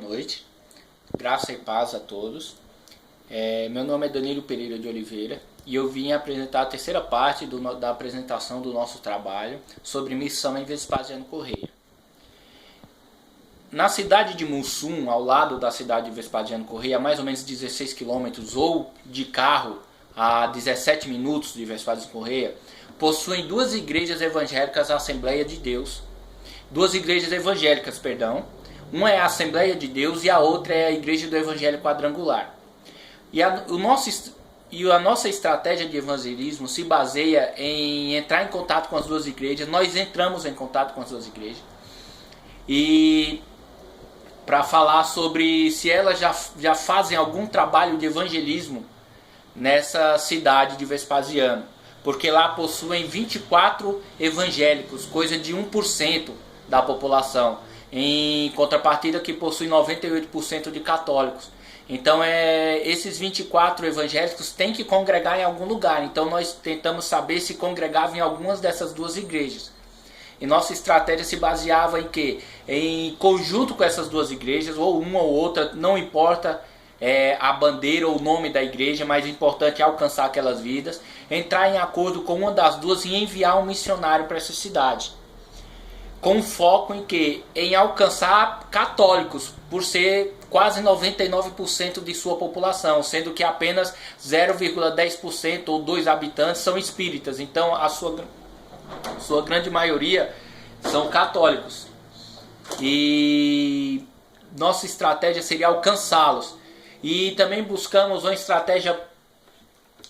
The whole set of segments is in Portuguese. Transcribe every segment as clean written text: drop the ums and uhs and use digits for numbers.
noite, graça e paz a todos. Meu nome é Danilo Pereira de Oliveira e eu vim apresentar a terceira parte da apresentação do nosso trabalho sobre missão em Vespasiano Correia. Na cidade de Mussum, ao lado da cidade de Vespasiano Correia, a mais ou menos 16 quilômetros, ou de carro a 17 minutos de Vespasiano Correia, possuem duas igrejas evangélicas Assembleia de Deus. Duas igrejas evangélicas, perdão. Uma é a Assembleia de Deus e a outra é a Igreja do Evangelho Quadrangular. E a nossa estratégia de evangelismo se baseia em entrar em contato com as duas igrejas. Nós entramos em contato com as duas igrejas. E para falar sobre se elas já fazem algum trabalho de evangelismo nessa cidade de Vespasiano. Porque lá possuem 24 evangélicos, coisa de 1% da população. Em contrapartida que possui 98% de católicos. Então esses 24 evangélicos têm que congregar em algum lugar. Então nós tentamos saber se congregavam em algumas dessas duas igrejas. E nossa estratégia se baseava em quê? Em conjunto com essas duas igrejas, ou uma ou outra, não importa a bandeira ou o nome da igreja, mas o importante é alcançar aquelas vidas, entrar em acordo com uma das duas e enviar um missionário para essa cidade. Com foco em quê? Em alcançar católicos, por ser quase 99% de sua população, sendo que apenas 0,10% ou 2 habitantes são espíritas. Então a sua grande maioria são católicos. E nossa estratégia seria alcançá-los. E também buscamos uma estratégia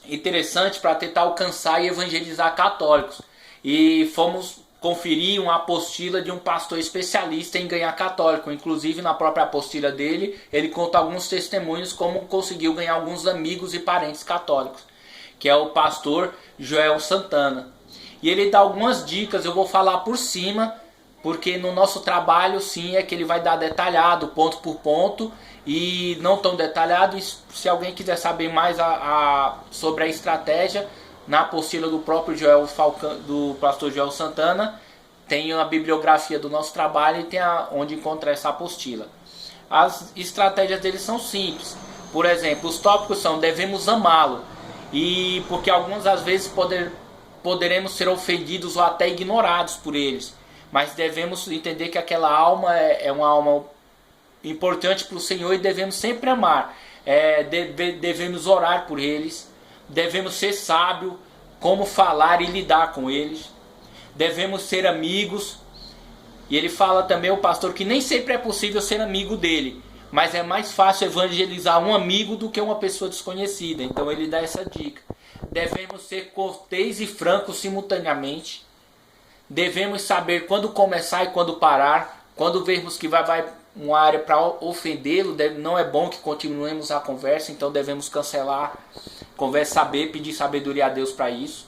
interessante para tentar alcançar e evangelizar católicos. E fomos conferir uma apostila de um pastor especialista em ganhar católico. Inclusive na própria apostila dele, ele conta alguns testemunhos como conseguiu ganhar alguns amigos e parentes católicos, que é o pastor Joel Santana. E ele dá algumas dicas, eu vou falar por cima, porque no nosso trabalho sim é que ele vai dar detalhado, ponto por ponto, e não tão detalhado. E se alguém quiser saber mais sobre a estratégia, na apostila do próprio do pastor Joel Santana, tem a bibliografia do nosso trabalho e tem onde encontrar essa apostila. As estratégias deles são simples. Por exemplo, os tópicos são: devemos amá-lo, e porque algumas às vezes poderemos ser ofendidos ou até ignorados por eles, mas devemos entender que aquela alma é uma alma importante para o Senhor e devemos sempre amar. Devemos orar por eles, devemos ser sábios como falar e lidar com eles, devemos ser amigos. E ele fala também, o pastor, que nem sempre é possível ser amigo dele, mas é mais fácil evangelizar um amigo do que uma pessoa desconhecida. Então ele dá essa dica. Devemos ser cortês e francos simultaneamente. Devemos saber quando começar e quando parar. Quando vermos que vai uma área para ofendê-lo, não é bom que continuemos a conversa, então devemos cancelar a conversa, pedir sabedoria a Deus para isso.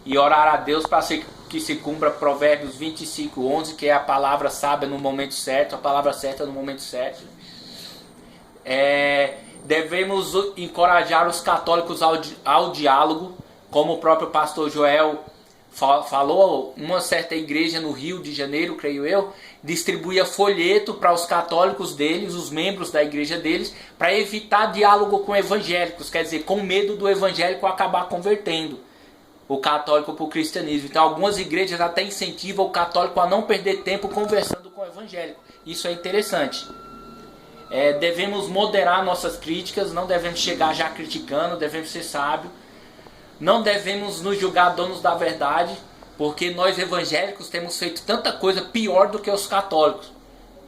E orar a Deus para que se cumpra Provérbios 25:11, que é a palavra sábia no momento certo, a palavra certa no momento certo. Devemos encorajar os católicos ao diálogo, como o próprio pastor Joel falou. Uma certa igreja no Rio de Janeiro, creio eu, distribuía folheto para os católicos deles, os membros da igreja deles, para evitar diálogo com evangélicos, quer dizer, com medo do evangélico acabar convertendo o católico para o cristianismo. Então algumas igrejas até incentivam o católico a não perder tempo conversando com o evangélico. Isso é interessante. Devemos moderar nossas críticas, não devemos chegar já criticando, devemos ser sábios. Não devemos nos julgar donos da verdade, porque nós evangélicos temos feito tanta coisa pior do que os católicos.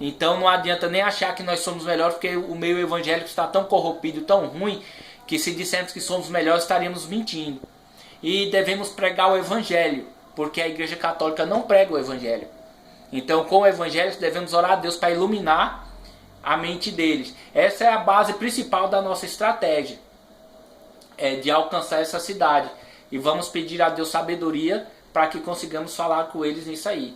Então não adianta nem achar que nós somos melhores, porque o meio evangélico está tão corrompido, tão ruim, que se dissermos que somos melhores estaríamos mentindo. E devemos pregar o evangelho, porque a igreja católica não prega o evangelho. Então com o evangelho devemos orar a Deus para iluminar a mente deles. Essa é a base principal da nossa estratégia, de alcançar essa cidade. E vamos pedir a Deus sabedoria para que consigamos falar com eles nisso aí.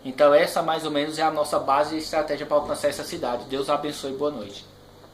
Então essa mais ou menos é a nossa base e estratégia para alcançar essa cidade. Deus abençoe, boa noite.